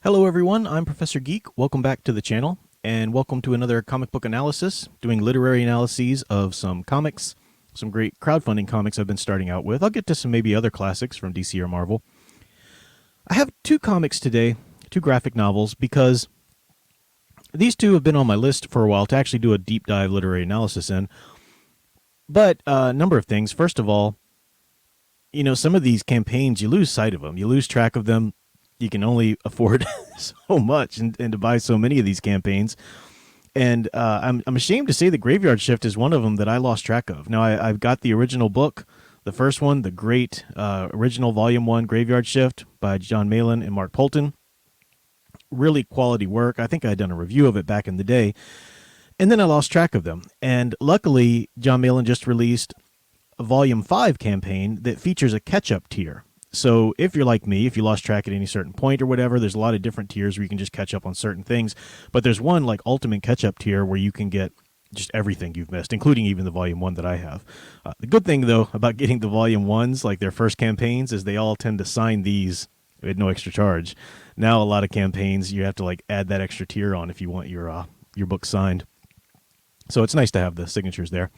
Hello everyone, I'm Professor Geek. Welcome back to the channel, and welcome to another comic book analysis, doing literary analyses of some comics, some great crowdfunding comics I've been starting out with. I'll get to some maybe other classics from DC or Marvel. I have two comics today, two graphic novels, because these two have been on my list for a while to actually do a deep dive literary analysis in. But a number of things. First of all, some of these campaigns, you lose sight of them. You lose track of them. You can only afford so much and to buy so many of these campaigns. And I'm ashamed to say that Graveyard Shift is one of them that I lost track of. Now, I've got the original book, the first one, the great original Volume 1 Graveyard Shift by John Malin and Mark Poulton. Really quality work. I think I had done a review of it back in the day. And then I lost track of them. And luckily, John Malin just released a Volume 5 campaign that features a catch-up tier. So if you're like me, if you lost track at any certain point or whatever, there's a lot of different tiers where you can just catch up on certain things. But there's one like ultimate catch-up tier where you can get just everything you've missed, including even the Volume 1 that I have. The good thing, though, about getting the Volume 1s, like their first campaigns, is they all tend to sign these at no extra charge. Now a lot of campaigns, you have to like add that extra tier on if you want your book signed. So it's nice to have the signatures there.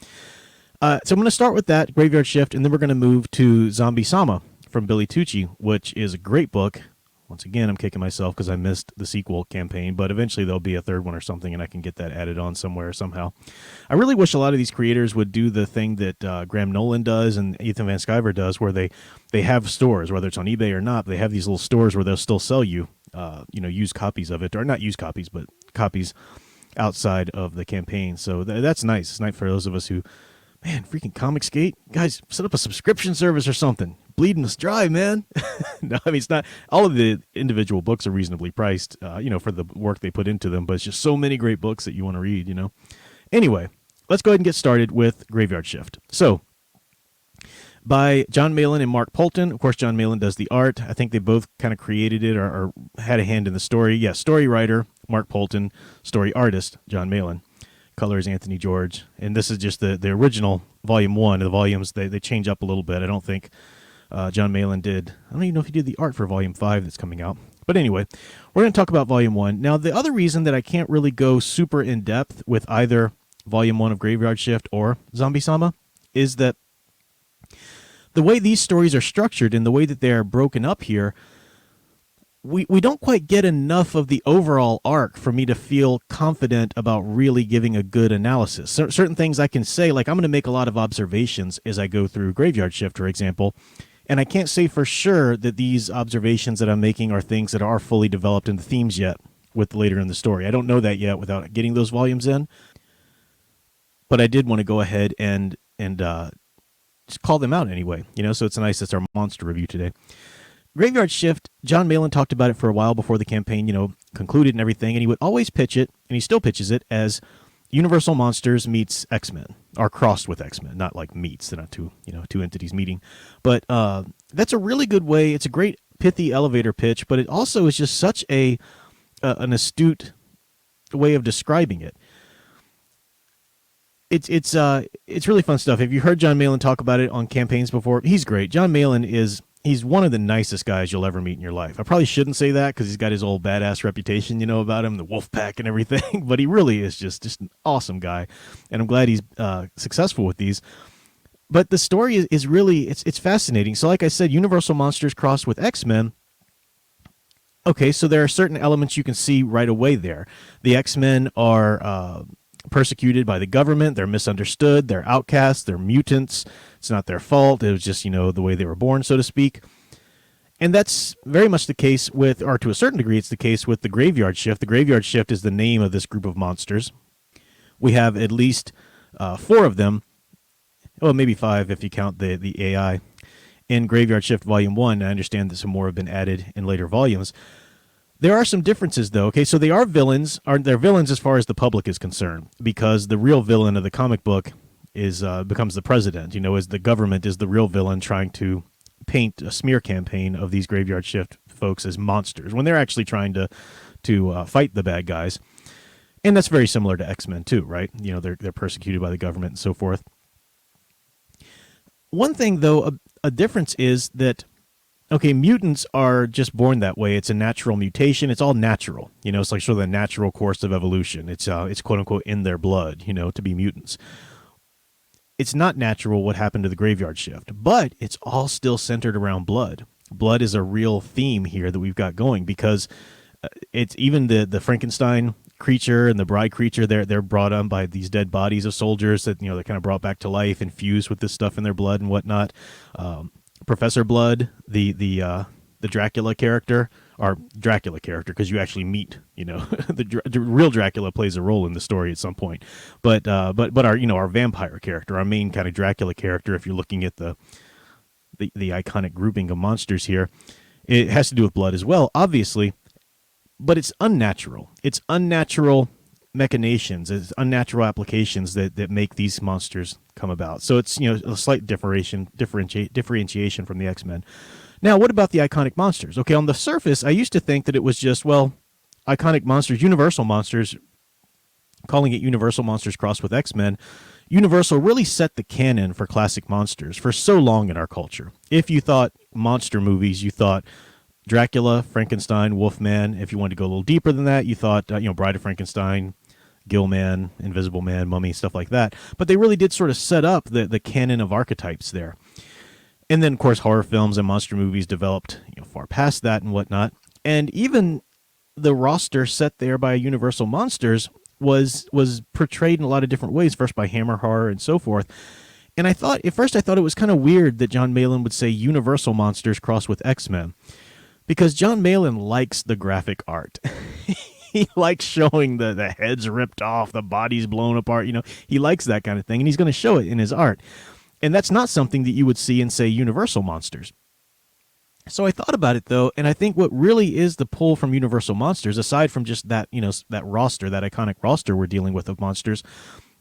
So I'm going to start with that, Graveyard Shift, and then we're going to move to Zombiesama from Billy Tucci, which is a great book. Once again, I'm kicking myself because I missed the sequel campaign, but eventually there'll be a third one or something, and I can get that added on somewhere somehow. I really wish a lot of these creators would do the thing that Graham Nolan does and Ethan Van Sciver does, where they have stores, whether it's on eBay or not. They have these little stores where they'll still sell you, used copies of it, or not used copies, but copies outside of the campaign. So that's nice. It's nice for those of us who, man, freaking Comicsgate, guys, set up a subscription service or something. Bleeding us dry, man. No, I mean, it's not. All of the individual books are reasonably priced, for the work they put into them, but it's just so many great books that you want to read, Anyway, let's go ahead and get started with Graveyard Shift. So, by John Malin and Mark Poulton. Of course, John Malin does the art. I think they both kind of created it or had a hand in the story. Yeah, story writer, Mark Poulton. Story artist, John Malin. Colors, Anthony George. And this is just the original Volume 1. The volumes, they change up a little bit. I don't think John Malin did. I don't even know if he did the art for Volume 5 that's coming out. But anyway, we're going to talk about Volume 1. Now, the other reason that I can't really go super in-depth with either Volume 1 of Graveyard Shift or Zombiesama is that the way these stories are structured and the way that they're broken up here, we don't quite get enough of the overall arc for me to feel confident about really giving a good analysis. Certain things I can say, like I'm going to make a lot of observations as I go through Graveyard Shift, for example, and I can't say for sure that these observations that I'm making are things that are fully developed in the themes yet with later in the story. I don't know that yet without getting those volumes in, but I did want to go ahead and just call them out anyway, so it's nice. It's our monster review today. Graveyard Shift, John Malin talked about it for a while before the campaign, concluded and everything, and he would always pitch it, and he still pitches it, as Universal Monsters meets X-Men, or crossed with X-Men, not like meets, they're not two entities meeting. But that's a really good way. It's a great pithy elevator pitch, but it also is just such an astute way of describing it. It's really fun stuff. Have you heard John Malin talk about it on campaigns before? He's great. John Malin he's one of the nicest guys you'll ever meet in your life. I probably shouldn't say that because he's got his old badass reputation, about him, the wolf pack and everything, but he really is just an awesome guy, and I'm glad he's successful with these. But the story is really, it's fascinating. So like I said, Universal Monsters crossed with X-Men. Okay, so there are certain elements you can see right away there. The X-Men are persecuted by the government. They're misunderstood. They're outcasts. They're mutants. It's not their fault. It was just, the way they were born, so to speak. And that's very much the case with, or to a certain degree, it's the case with the Graveyard Shift. The Graveyard Shift is the name of this group of monsters. We have at least 4 of them. Well, maybe 5 if you count the AI. In Graveyard Shift Volume 1, I understand that some more have been added in later volumes. There are some differences, though. Okay, so they are villains. They're villains as far as the public is concerned, because the real villain of the comic book becomes the president. As the government is the real villain, trying to paint a smear campaign of these Graveyard Shift folks as monsters when they're actually trying to fight the bad guys. And that's very similar to X-Men too, right? They're persecuted by the government and so forth. One thing, though, a difference is that Okay, mutants are just born that way. It's a natural mutation. It's all natural. It's like sort of the natural course of evolution. It's quote unquote in their blood, to be mutants. It's not natural what happened to the graveyard shift, but it's all still centered around blood. Blood is a real theme here that we've got going because it's even the Frankenstein creature and the bride creature. They're brought on by these dead bodies of soldiers that they're kind of brought back to life, infused with this stuff in their blood and whatnot. Professor Blood, the Dracula character, or Dracula character, because you actually meet, the real Dracula plays a role in the story at some point, but our vampire character, our main kind of Dracula character, if you're looking at the iconic grouping of monsters here, it has to do with blood as well, obviously, but it's unnatural. It's unnatural machinations, it's unnatural applications that make these monsters come about. So it's a slight differentiation from the X-Men. Now, what about the iconic monsters? Okay, on the surface, I used to think that it was just, iconic monsters, Universal monsters, calling it Universal Monsters crossed with X-Men. Universal really set the canon for classic monsters for so long in our culture. If you thought monster movies, you thought Dracula, Frankenstein, Wolfman. If you wanted to go a little deeper than that, you thought, Bride of Frankenstein, Gillman, Invisible Man, Mummy, stuff like that. But they really did sort of set up the canon of archetypes there. And then, of course, horror films and monster movies developed far past that and whatnot. And even the roster set there by Universal Monsters was portrayed in a lot of different ways, first by Hammer Horror and so forth. And at first I thought it was kind of weird that John Malin would say Universal Monsters crossed with X-Men, because John Malin likes the graphic art. He likes showing the heads ripped off, the bodies blown apart. He likes that kind of thing, and he's going to show it in his art. And that's not something that you would see in, say, Universal Monsters. So I thought about it, though, and I think what really is the pull from Universal Monsters, aside from just that, that roster, that iconic roster we're dealing with of monsters,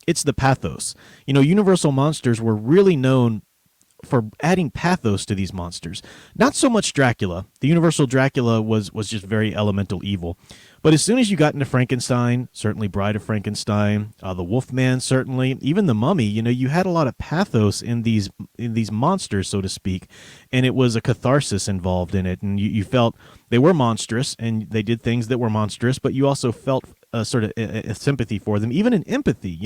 it's the pathos. Universal Monsters were really known for adding pathos to these monsters. Not so much Dracula. The Universal Dracula was just very elemental evil. But as soon as you got into Frankenstein, certainly Bride of Frankenstein, the Wolfman, certainly, even the Mummy, you had a lot of pathos in these monsters, so to speak, and it was a catharsis involved in it, and you felt they were monstrous, and they did things that were monstrous, but you also felt sort of a sympathy for them, even an empathy,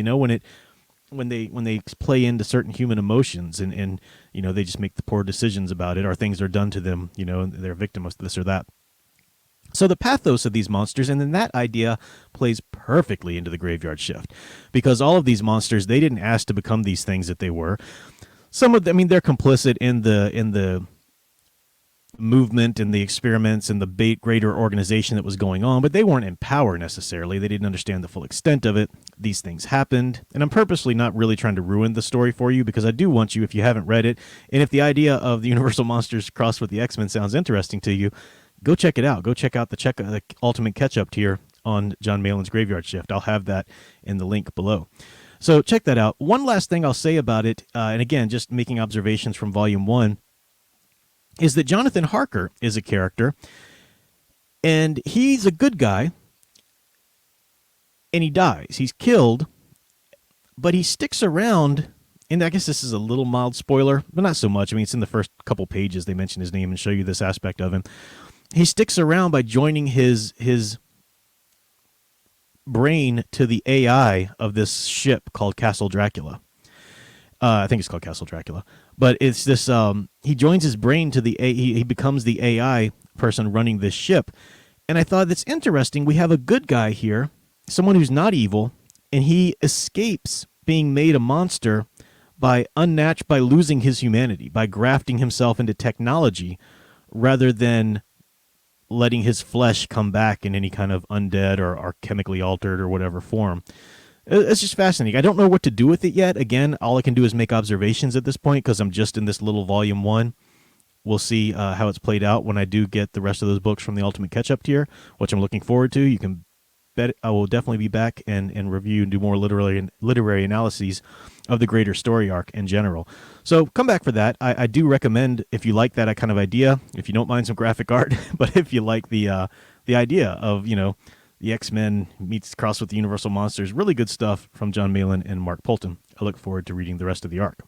when they play into certain human emotions and they just make the poor decisions about it, or things are done to them, and they're a victim of this or that. So the pathos of these monsters, and then that idea plays perfectly into the graveyard shift, because all of these monsters, they didn't ask to become these things that they were. Some of them, they're complicit in the movement and the experiments and the greater organization that was going on, but they weren't in power necessarily. They didn't understand the full extent of it. These things happened, and I'm purposely not really trying to ruin the story for you, because I do want you, if you haven't read it, and if the idea of the Universal Monsters crossed with the X-Men sounds interesting to you, go check it out. Go check out the Ultimate Catch-Up tier on John Malin's Graveyard Shift. I'll have that in the link below. So check that out. One last thing I'll say about it, and again, just making observations from Volume 1, is that Jonathan Harker is a character, and he's a good guy, and he dies. He's killed, but he sticks around, and I guess this is a little mild spoiler, but not so much. It's in the first couple pages they mention his name and show you this aspect of him. He sticks around by joining his brain to the AI of this ship called Castle Dracula. I think it's called Castle Dracula. But it's this, he joins his brain to the, he becomes the AI person running this ship. And I thought that's interesting. We have a good guy here, someone who's not evil, and he escapes being made a monster by losing his humanity, by grafting himself into technology rather than letting his flesh come back in any kind of undead or chemically altered or whatever form. It's just fascinating. I don't know what to do with it yet. Again, all I can do is make observations at this point because I'm just in this little Volume 1. We'll see how it's played out when I do get the rest of those books from the Ultimate Catch-Up tier, which I'm looking forward to. You can bet I will definitely be back and review and do more literary analyses of the greater story arc in general. So come back for that. I do recommend, if you like that kind of idea, if you don't mind some graphic art, but if you like the idea of, the X-Men meets cross with the Universal Monsters, really good stuff from John Malin and Mark Poulton. I look forward to reading the rest of the arc.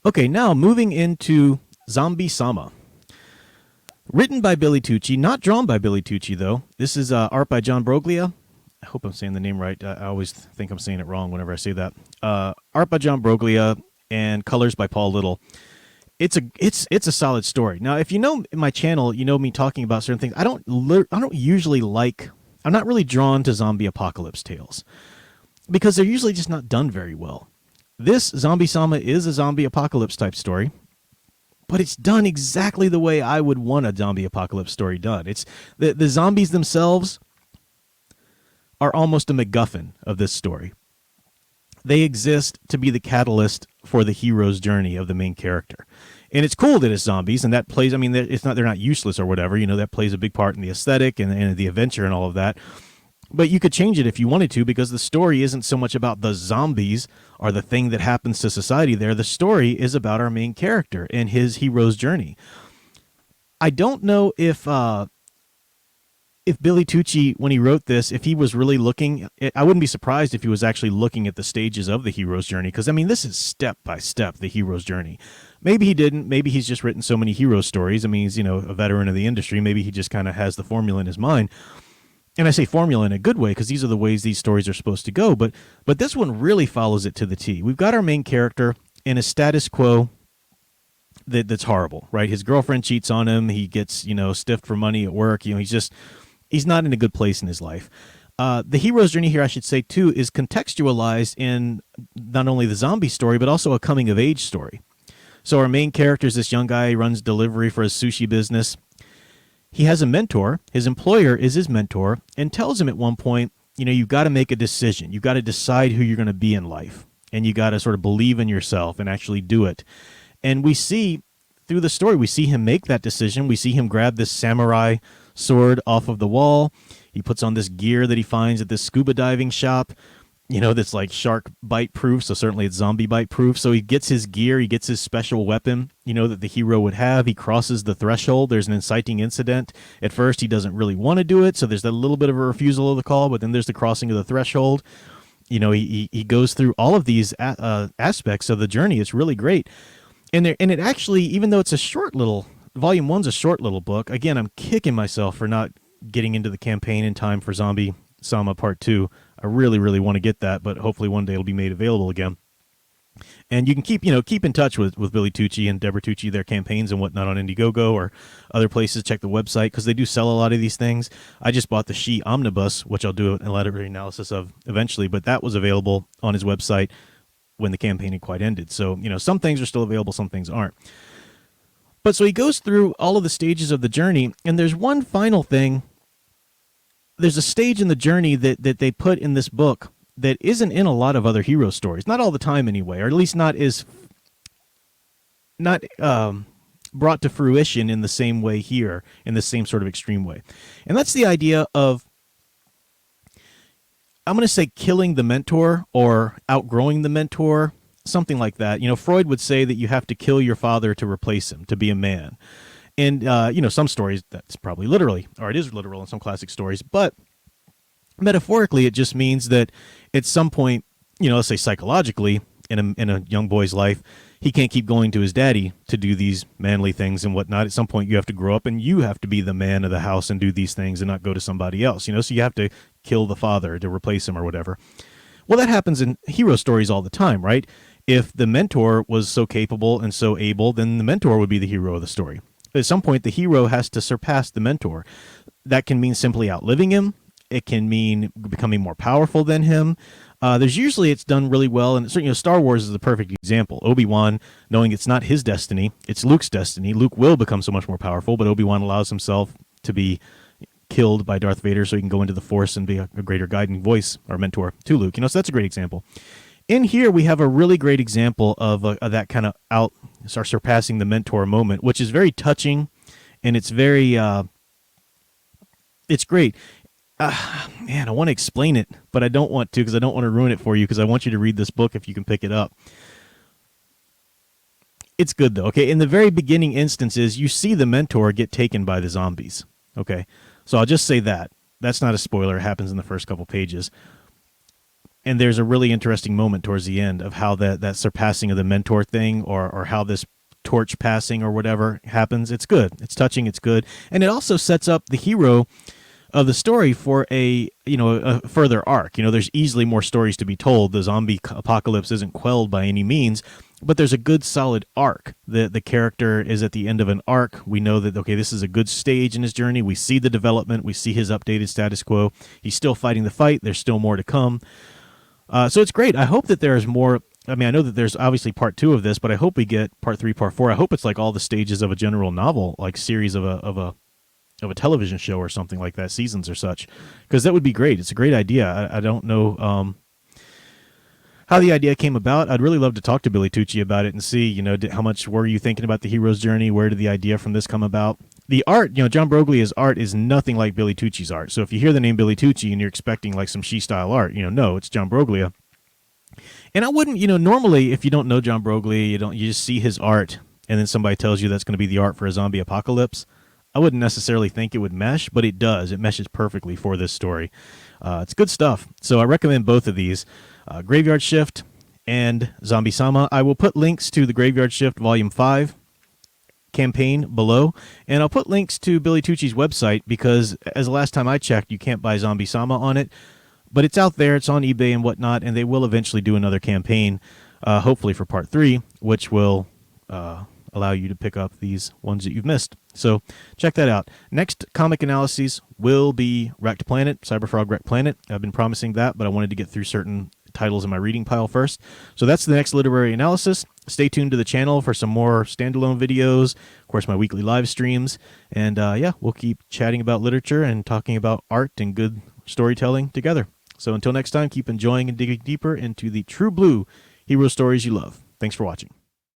Okay, now moving into Zombiesama. Written by Billy Tucci, not drawn by Billy Tucci, though. This is art by John Broglia. I hope I'm saying the name right. I always think I'm saying it wrong whenever I say that. Art by John Broglia and colors by Paul Little. It's a solid story. Now, if you know my channel, you know me talking about certain things. I don't usually like. I'm not really drawn to zombie apocalypse tales because they're usually just not done very well. This Zombiesama is a zombie apocalypse type story, but it's done exactly the way I would want a zombie apocalypse story done. It's the zombies themselves are almost a MacGuffin of this story. They exist to be the catalyst for the hero's journey of the main character. And it's cool that it's zombies, and that plays, I mean, they're not useless or whatever, you know, that plays a big part in the aesthetic and the adventure and all of that. But you could change it if you wanted to, because the story isn't so much about the zombies or the thing that happens to society there. The story is about our main character and his hero's journey. I don't know if Billy Tucci, when he wrote this, if he was really looking, I wouldn't be surprised if he was actually looking at the stages of the hero's journey, because, I mean, this is step by step, the hero's journey. Maybe he didn't. Maybe he's just written so many hero stories. I mean, he's, you know, a veteran of the industry. Maybe he just kind of has the formula in his mind. And I say formula in a good way, because these are the ways these stories are supposed to go. But this one really follows it to the T. We've got our main character in a status quo that's horrible, right? His girlfriend cheats on him. He gets, you know, stiffed for money at work. You know, he's not in a good place in his life. The hero's journey here, I should say, too, is contextualized in not only the zombie story, but also a coming-of-age story. So our main character is this young guy. He runs delivery for his sushi business. He has a mentor. His employer is his mentor and tells him at one point, you know, you've got to make a decision. You've got to decide who you're going to be in life. And you got to sort of believe in yourself and actually do it. And we see through the story, we see him make that decision. We see him grab this samurai sword off of the wall. He puts on this gear that he finds at this scuba diving shop, you know, that's like shark bite proof. So certainly it's zombie bite proof. So he gets his gear, he gets his special weapon, you know, that the hero would have. He crosses the threshold. There's an inciting incident. At first, he doesn't really want to do it. So there's that little bit of a refusal of the call, but then there's the crossing of the threshold. You know, he goes through all of these aspects of the journey. It's really great. And it actually, even though it's a short little, Volume 1's a short little book. Again, I'm kicking myself for not getting into the campaign in time for Zombiesama Part 2. I really, really want to get that, but hopefully one day it'll be made available again. And you can keep in touch with Billy Tucci and Deborah Tucci, their campaigns and whatnot on Indiegogo or other places. Check the website, because they do sell a lot of these things. I just bought the She Omnibus, which I'll do a literary analysis of eventually, but that was available on his website when the campaign had quite ended. So, you know, some things are still available, some things aren't. But so he goes through all of the stages of the journey, and there's one final thing. There's a stage in the journey that they put in this book that isn't in a lot of other hero stories. Not all the time anyway, or at least not brought to fruition in the same way here, in the same sort of extreme way. And that's the idea of, I'm going to say, killing the mentor or outgrowing the mentor, something like that. You know, Freud would say that you have to kill your father to replace him, to be a man. And, you know, some stories, that's probably literally, or it is literal in some classic stories, but metaphorically, it just means that at some point, you know, let's say psychologically, in a young boy's life, he can't keep going to his daddy to do these manly things and whatnot. At some point, you have to grow up and you have to be the man of the house and do these things and not go to somebody else, you know, so you have to kill the father to replace him or whatever. Well, that happens in hero stories all the time, right? If the mentor was so capable and so able, then the mentor would be the hero of the story. But at some point, the hero has to surpass the mentor. That can mean simply outliving him. It can mean becoming more powerful than him. There's usually, it's done really well, and certainly, you know, Star Wars is the perfect example. Obi-Wan, knowing it's not his destiny, it's Luke's destiny. Luke will become so much more powerful, but Obi-Wan allows himself to be killed by Darth Vader so he can go into the Force and be a greater guiding voice or mentor to Luke. You know, so that's a great example. In here, we have a really great example of that kind of surpassing the mentor moment, which is very touching, and it's very, it's great. Man, I want to explain it, but I don't want to, because I don't want to ruin it for you, because I want you to read this book if you can pick it up. It's good, though, okay? In the very beginning instances, you see the mentor get taken by the zombies, okay? So I'll just say that. That's not a spoiler. It happens in the first couple pages. And there's a really interesting moment towards the end of how that surpassing of the mentor thing, or how this torch passing or whatever happens. It's good. It's touching. It's good. And it also sets up the hero of the story for a further arc. There's easily more stories to be told. The zombie apocalypse isn't quelled by any means, but there's a good solid arc. The character is at the end of an arc. We know that, okay, this is a good stage in his journey. We see the development. We see his updated status quo. He's still fighting the fight. There's still more to come. So it's great. I hope that there's more. I mean, I know that there's obviously part 2 of this, but I hope we get part 3, part 4. I hope it's like all the stages of a general novel, like series of a television show or something like that, seasons or such, because that would be great. It's a great idea. I don't know how the idea came about. I'd really love to talk to Billy Tucci about it and see, how much were you thinking about the hero's journey? Where did the idea from this come about? The art, John Broglia's art is nothing like Billy Tucci's art. So if you hear the name Billy Tucci and you're expecting like some She-style art, no, it's John Broglia. And I wouldn't, normally if you don't know John Broglia, you just see his art and then somebody tells you that's going to be the art for a zombie apocalypse. I wouldn't necessarily think it would mesh, but it does. It meshes perfectly for this story. It's good stuff. So I recommend both of these, Graveyard Shift and Zombiesama. I will put links to the Graveyard Shift Volume 5 campaign below, and I'll put links to Billy Tucci's website because, as the last time I checked, you can't buy Zombiesama on it. But it's out there, it's on eBay and whatnot, and they will eventually do another campaign, hopefully for part 3, which will allow you to pick up these ones that you've missed. So check that out. Next comic analyses will be Wrecked Planet, Cyberfrog Wrecked Planet. I've been promising that, but I wanted to get through certain titles in my reading pile first. So that's the next literary analysis. Stay tuned to the channel for some more standalone videos, of course my weekly live streams, and we'll keep chatting about literature and talking about art and good storytelling together. So until next time, keep enjoying and digging deeper into the true blue hero stories you love. Thanks for watching.